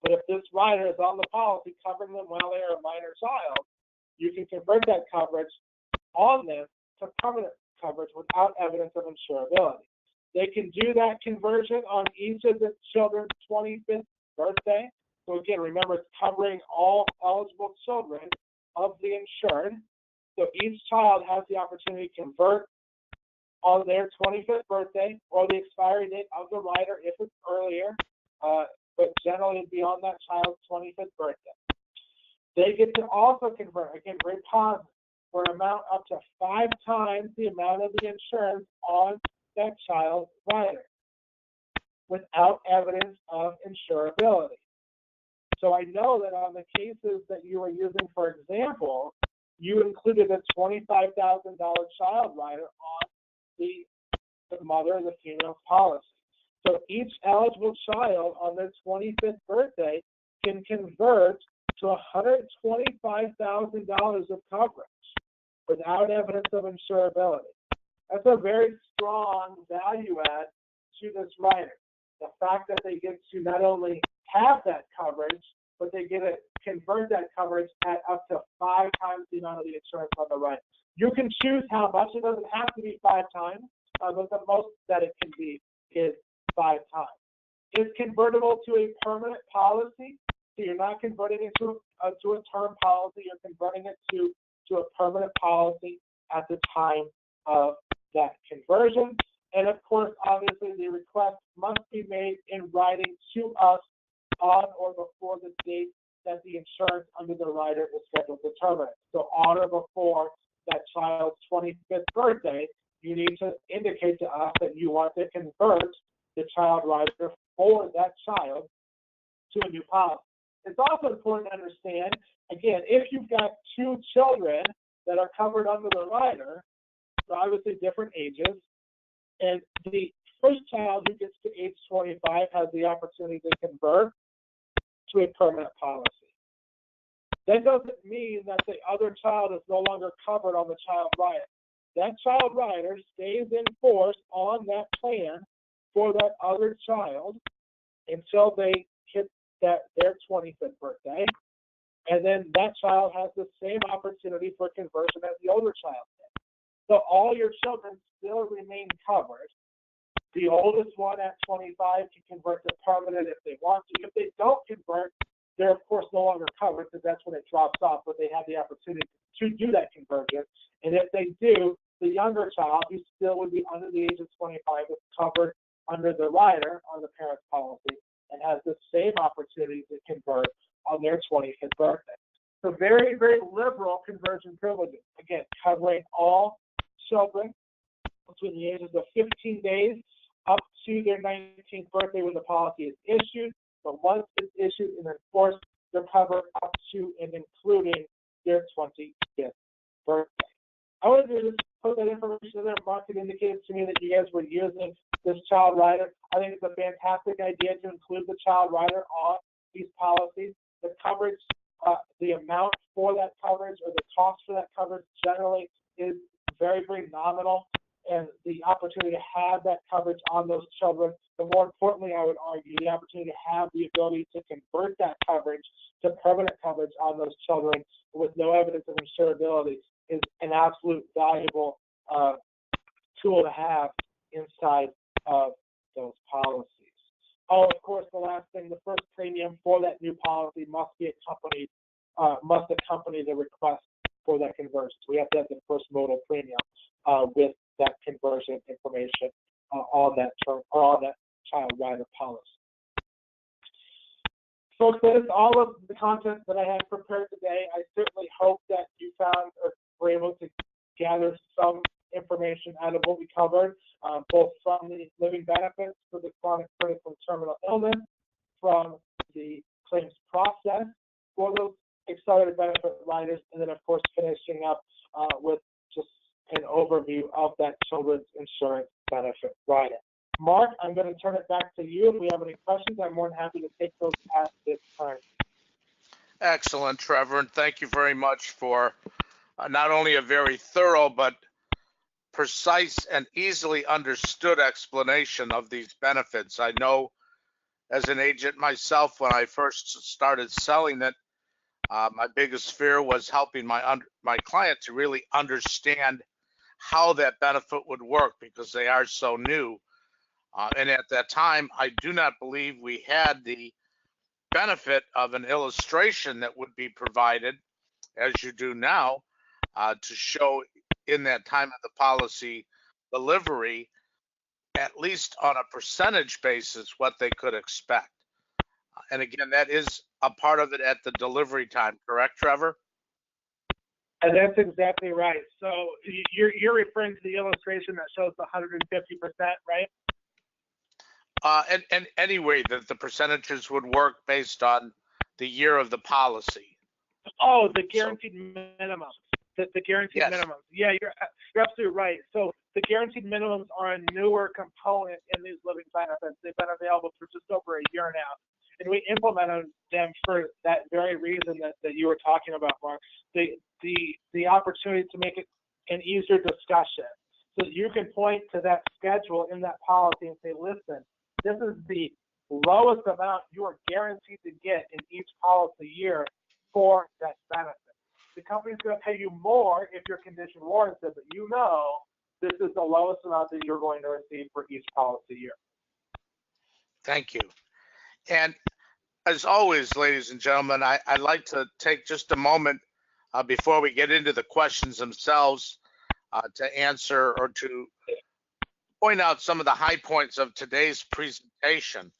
But if this rider is on the policy covering them while they are a minor child, you can convert that coverage on them to permanent coverage without evidence of insurability. They can do that conversion on each of the children's 25th birthday. So again, remember, it's covering all eligible children of the insured. So each child has the opportunity to convert on their 25th birthday or the expiry date of the rider if it's earlier, but generally it'd be on that child's 25th birthday. They get to also convert, again, very positive, for an amount up to 5 times the amount of the insurance on that child's rider without evidence of insurability. So I know that on the cases that you were using, for example, you included a $25,000 child rider on the mother, the female's policy. So each eligible child on their 25th birthday can convert to $125,000 of coverage without evidence of insurability. That's a very strong value add to this rider. The fact that they get to not only have that coverage, but they get to convert that coverage at up to 5 times the amount of the insurance on the rider. You can choose how much. It doesn't have to be 5 times, but the most that it can be is 5 times. It's convertible to a permanent policy, so you're not converting it to a term policy. You're converting it to a permanent policy at the time of that conversion. And of course, obviously, the request must be made in writing to us on or before the date that the insurance under the rider is scheduled to terminate. So on or before that child's 25th birthday, you need to indicate to us that you want to convert the child rider for that child to a new policy. It's also important to understand, again, if you've got 2 children that are covered under the rider, so obviously different ages, and the first child who gets to age 25 has the opportunity to convert to a permanent policy. That doesn't mean that the other child is no longer covered on the child rider. That child rider stays in force on that plan for that other child until they hit their 25th birthday, and then that child has the same opportunity for conversion as the older child did. So all your children still remain covered. The oldest one at 25 can convert to permanent if they want to. If they don't convert, they're of course no longer covered because that's when it drops off, but they have the opportunity to do that conversion. And if they do, the younger child, who still would be under the age of 25, is covered under the rider on the parent's policy and has the same opportunity to convert on their 25th birthday. So very, very liberal conversion privileges. Again, covering all children between the ages of 15 days up to their 19th birthday when the policy is issued. But once it's issued and enforced, they're covered up to and including their 25th birthday. I wanted to just put that information in there. Mark had indicated to me that you guys were using this child rider. I think it's a fantastic idea to include the child rider on these policies. The coverage, the amount for that coverage or the cost for that coverage generally is very, very nominal. And the opportunity to have that coverage on those children, but more importantly, I would argue, the opportunity to have the ability to convert that coverage to permanent coverage on those children with no evidence of insurability is an absolute valuable tool to have inside of those policies. Oh, of course, the last thing, the first premium for that new policy must accompany the request for that conversion. So we have to have the first modal premium with that conversion information on that term or on that child rider policy. Folks, that is all of the content that I have prepared today. I certainly hope that you found or were able to gather some information out of what we covered, both from the living benefits for the chronic, critical, and terminal illness, from the claims process for those accelerated benefit riders, and then, of course, finishing up with just an overview of that children's insurance benefit rider. Mark, I'm going to turn it back to you. If we have any questions, I'm more than happy to take those at this time. Excellent, Trevor, and thank you very much for not only a very thorough but precise and easily understood explanation of these benefits. I know as an agent myself, when I first started selling it, my biggest fear was helping my client to really understand how that benefit would work because they are so new. And at that time, I do not believe we had the benefit of an illustration that would be provided, as you do now, to show in that time of the policy delivery, at least on a percentage basis, what they could expect. And again, that is a part of it at the delivery time, correct, Trevor? And that's exactly right. So you're referring to the illustration that shows the 150%, right? And anyway, that the percentages would work based on the year of the policy. Oh, the guaranteed minimums. The guaranteed Yes. minimums. Yeah, you're absolutely right. So the guaranteed minimums are a newer component in these living benefits. They've been available for just over a year now. And we implemented them for that very reason that you were talking about, Mark. The opportunity to make it an easier discussion. So you can point to that schedule in that policy and say, listen, this is the lowest amount you are guaranteed to get in each policy year for that benefit. The company's going to pay you more if your condition warrants it, but you know this is the lowest amount that you're going to receive for each policy year. Thank you. And as always, ladies and gentlemen, I'd like to take just a moment before we get into the questions themselves to answer or to point out some of the high points of today's presentation.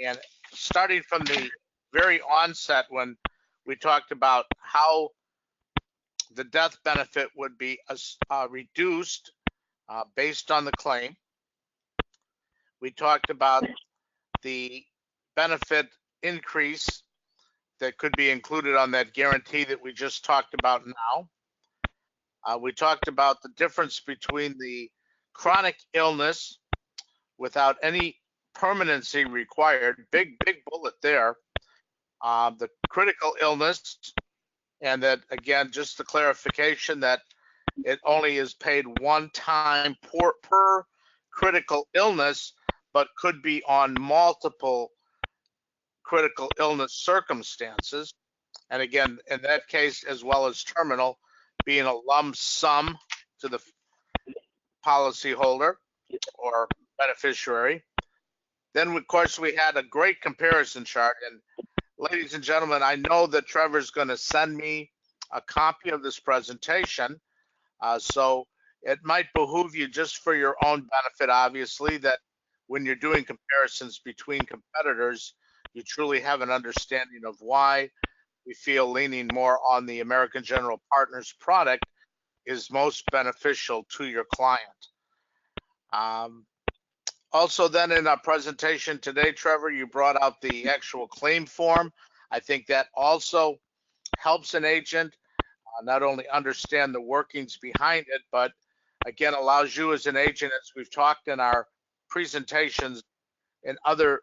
And starting from the very onset when we talked about how the death benefit would be reduced based on the claim. We talked about the benefit increase that could be included on that guarantee that we just talked about now. We talked about the difference between the chronic illness without any permanency required, big bullet there, the critical illness, and that, again, just the clarification that it only is paid one time per critical illness, but could be on multiple critical illness circumstances. And again, in that case, as well as terminal, being a lump sum to the policyholder or beneficiary. Then, of course, we had a great comparison chart. And ladies and gentlemen, I know that Trevor's going to send me a copy of this presentation. So it might behoove you, just for your own benefit, obviously, that when you're doing comparisons between competitors, you truly have an understanding of why we feel leaning more on the American General Partners product is most beneficial to your client. Also, then in our presentation today, Trevor, you brought out the actual claim form. I think that also helps an agent not only understand the workings behind it, but again, allows you as an agent, as we've talked in our presentations and other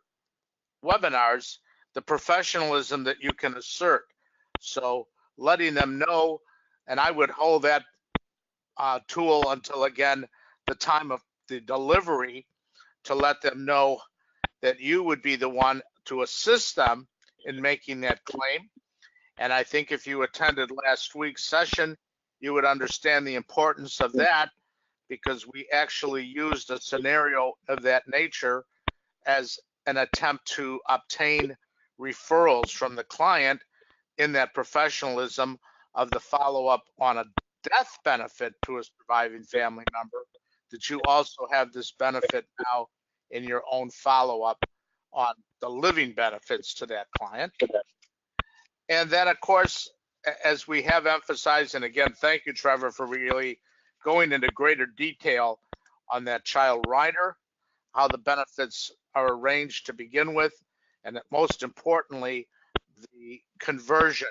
webinars, the professionalism that you can assert. So letting them know, and I would hold that tool until, again, the time of the delivery, to let them know that you would be the one to assist them in making that claim. And I think if you attended last week's session, you would understand the importance of that, because we actually used a scenario of that nature as an attempt to obtain referrals from the client in that professionalism of the follow-up on a death benefit to a surviving family member, that you also have this benefit now in your own follow-up on the living benefits to that client. And then, of course, as we have emphasized, and again, thank you, Trevor, for really going into greater detail on that child rider, how the benefits are arranged to begin with, and most importantly, the conversion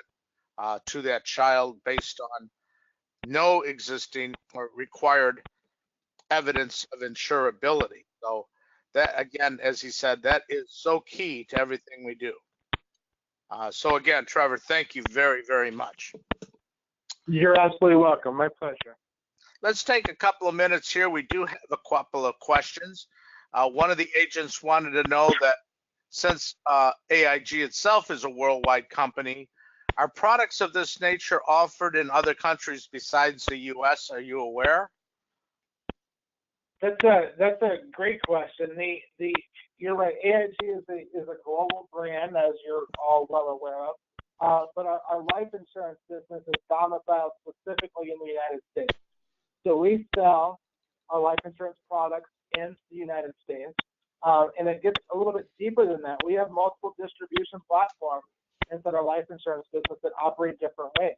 to that child based on no existing or required evidence of insurability. So that, again, as he said, that is so key to everything we do. So again, Trevor, thank you very, very much. You're absolutely welcome. My pleasure. Let's take a couple of minutes here. We do have a couple of questions. One of the agents wanted to know that since AIG itself is a worldwide company, are products of this nature offered in other countries besides the U.S.? Are you aware? That's a great question. You're right. AIG is a global brand, as you're all well aware of. But our life insurance business is domiciled specifically in the United States. So we sell our life insurance products in the United States, and it gets a little bit deeper than that. We have multiple distribution platforms inside our life insurance business that operate different ways.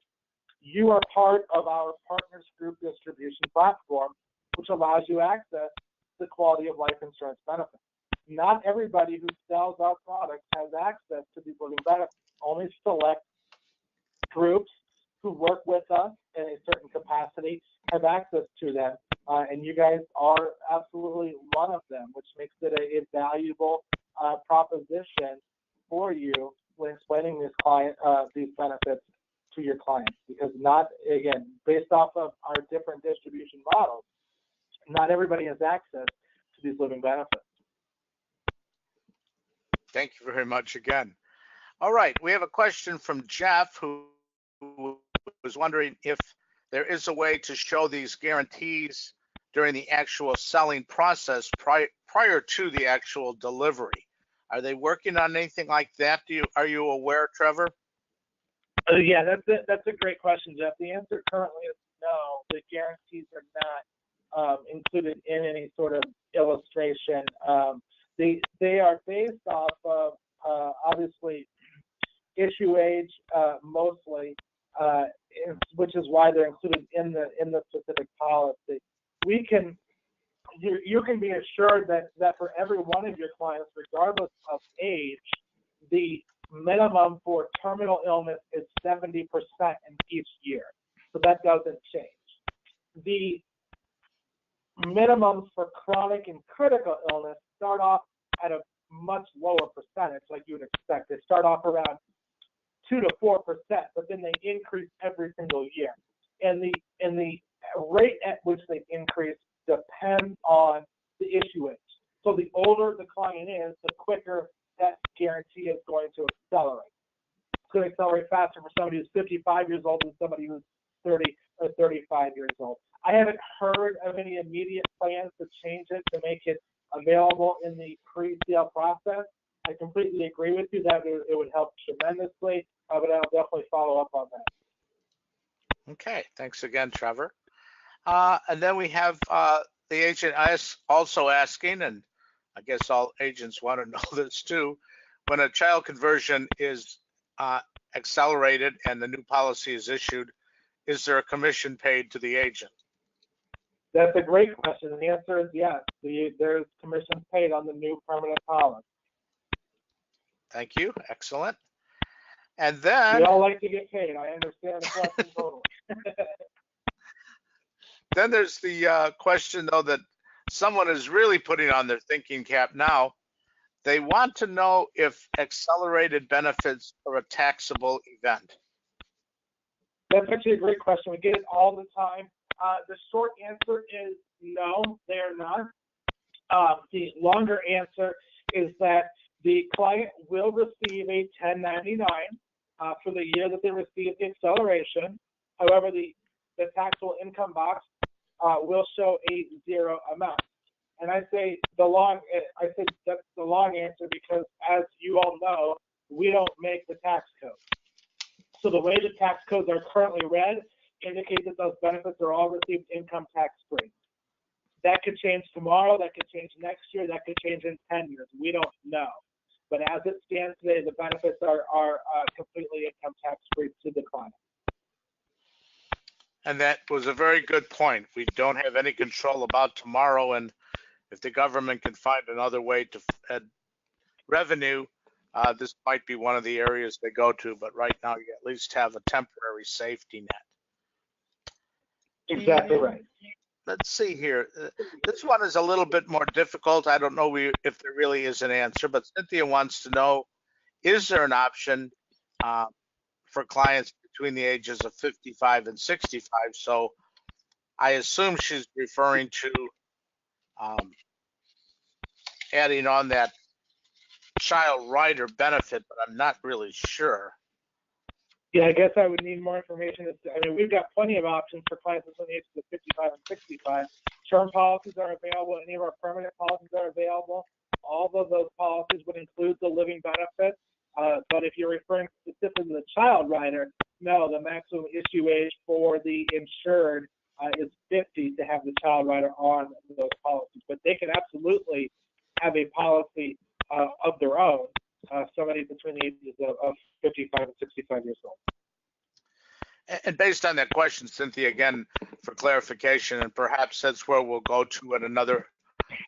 You are part of our Partners Group distribution platform, which allows you access to the quality of life insurance benefits. Not everybody who sells our products has access to these living benefits. Only select groups who work with us in a certain capacity have access to them. And you guys are absolutely one of them, which makes it a valuable proposition for you when explaining these benefits to your clients. Because not, again, based off of our different distribution models, not everybody has access to these living benefits. Thank you very much again. All right, we have a question from Jeff, who was wondering if there is a way to show these guarantees during the actual selling process prior to the actual delivery. Are they working on anything like that? Are you aware, Trevor? Yeah, that's a great question, Jeff. The answer currently is no. The guarantees are not included in any sort of illustration. They are based off of obviously issue age mostly, which is why they're included in the specific policy. You can be assured that for every one of your clients, regardless of age, the minimum for terminal illness is 70% in each year. So that doesn't change. The minimums for chronic and critical illness start off at a much lower percentage, like you would expect. They start off around 2 to 4%, but then they increase every single year. And the rate at which they increase depends on the issue age. So the older the client is, the quicker that guarantee is going to accelerate. It's going to accelerate faster for somebody who's 55 years old than somebody who's 30 or 35 years old. I haven't heard of any immediate plans to change it to make it available in the pre-sale process. I completely agree with you that it would help tremendously, but I'll definitely follow up on that. Okay, thanks again, Trevor. And then we have the agent also asking, and I guess all agents want to know this too, when a child conversion is accelerated and the new policy is issued, is there a commission paid to the agent? That's a great question. And the answer is yes. There's commissions paid on the new permanent policy. Thank you. Excellent. And We then, all like to get paid. I understand the question totally. then there's the question, though, that someone is really putting on their thinking cap now. They want to know if accelerated benefits are a taxable event. That's actually a great question. We get it all the time. The short answer is no, they are not. The longer answer is that the client will receive a 1099 for the year that they received the acceleration. However, the taxable income box will show a zero amount. And I say that's the long answer because, as you all know, we don't make the tax code. So the way the tax codes are currently read indicates that those benefits are all received income tax free. That could change tomorrow, that could change next year, that could change in 10 years. We don't know. But as it stands today, the benefits are completely income tax free to the client. And that was a very good point. We don't have any control about tomorrow, and if the government can find another way to add revenue, this might be one of the areas they go to, but right now you at least have a temporary safety net. Exactly right. Let's see here. This one is a little bit more difficult. I don't know if there really is an answer, but Cynthia wants to know, is there an option for clients between the ages of 55 and 65? So I assume she's referring to adding on that child rider benefit, but I'm not really sure. Yeah, I guess I would need more information. I mean, we've got plenty of options for clients between the ages of 55 and 65. Term policies are available. Any of our permanent policies are available. All of those policies would include the living benefit. But if you're referring specifically to the child rider, no, the maximum issue age for the insured is 50 to have the child rider on those policies. But they can absolutely have a policy of their own, somebody between the ages of 55 and 65 years old. And based on that question, Cynthia, again, for clarification, and perhaps that's where we'll go to at another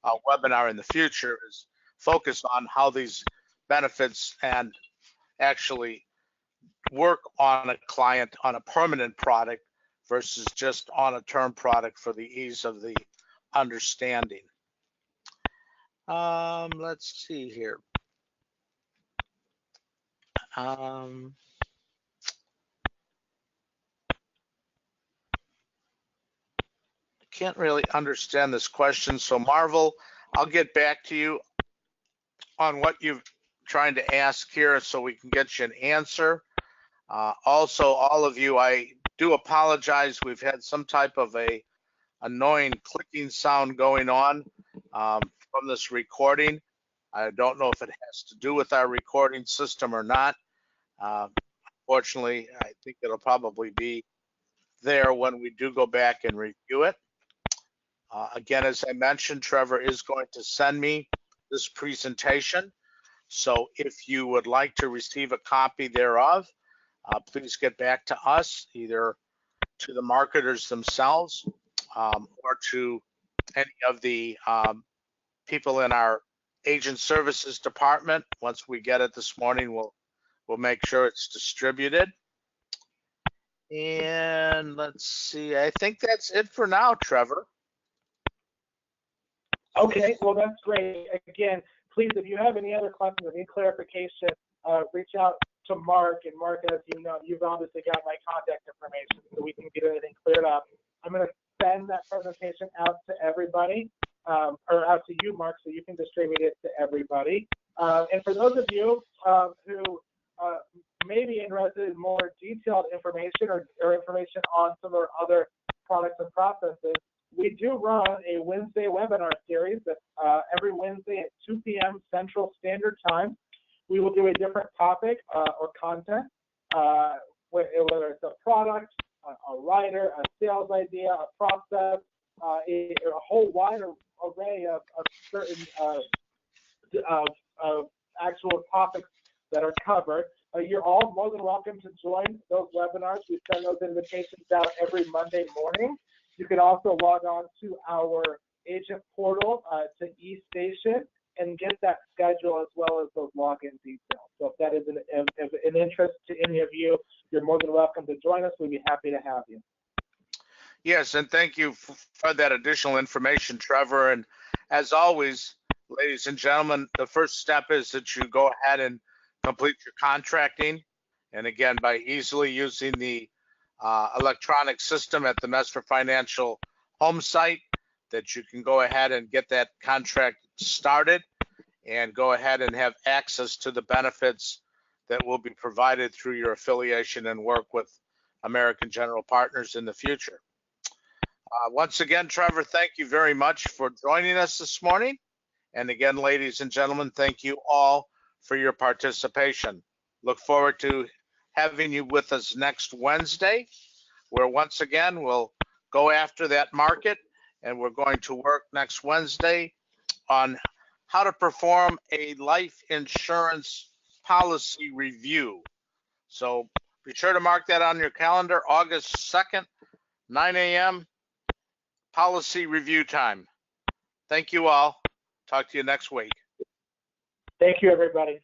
webinar in the future, is focus on how these benefits and actually work on a client on a permanent product versus just on a term product for the ease of the understanding. Let's see here. Can't really understand this question. So Marvel, I'll get back to you on what you're trying to ask here so we can get you an answer. Also, all of you, I do apologize. We've had some type of a annoying clicking sound going on from this recording. I don't know if it has to do with our recording system or not. Fortunately, I think it'll probably be there when we do go back and review it. Again, as I mentioned, Trevor is going to send me this presentation. So if you would like to receive a copy thereof, please get back to us, either to the marketers themselves or to any of the people in our agent services department. Once we get it this morning, we'll make sure it's distributed. And let's see, I think that's it for now, Trevor. Okay, well, that's great. Again, please, if you have any other questions or any clarification, reach out to Mark. And Mark, as you know, you've obviously got my contact information, so we can get everything cleared up. I'm going to send that presentation out to everybody, or out to you, Mark, so you can distribute it to everybody. And for those of you who may be interested in more detailed information or information on some of our other products and processes, we do run a Wednesday webinar series that every Wednesday at 2 p.m. Central Standard Time. We will do a different topic or content, whether it's a product, a writer, a sales idea, a process, a whole wide array of certain of actual topics that are covered. You're all more than welcome to join those webinars. We send those invitations out every Monday morning. You can also log on to our agent portal to eStation and get that schedule as well as those login details. So if that is an interest to any of you, you're more than welcome to join us. We'd be happy to have you. Yes, and thank you for that additional information, Trevor. And as always, ladies and gentlemen, the first step is that you go ahead and complete your contracting. And again, by easily using the electronic system at the Messer Financial home site, that you can go ahead and get that contract started and go ahead and have access to the benefits that will be provided through your affiliation and work with American General Partners in the future. Once again, Trevor, thank you very much for joining us this morning. And again, ladies and gentlemen, thank you all for your participation. Look forward to having you with us next Wednesday, where once again, we'll go after that market, and we're going to work next Wednesday on how to perform a life insurance policy review. So be sure to mark that on your calendar, August 2nd, 9 a.m., policy review time. Thank you all. Talk to you next week. Thank you, everybody.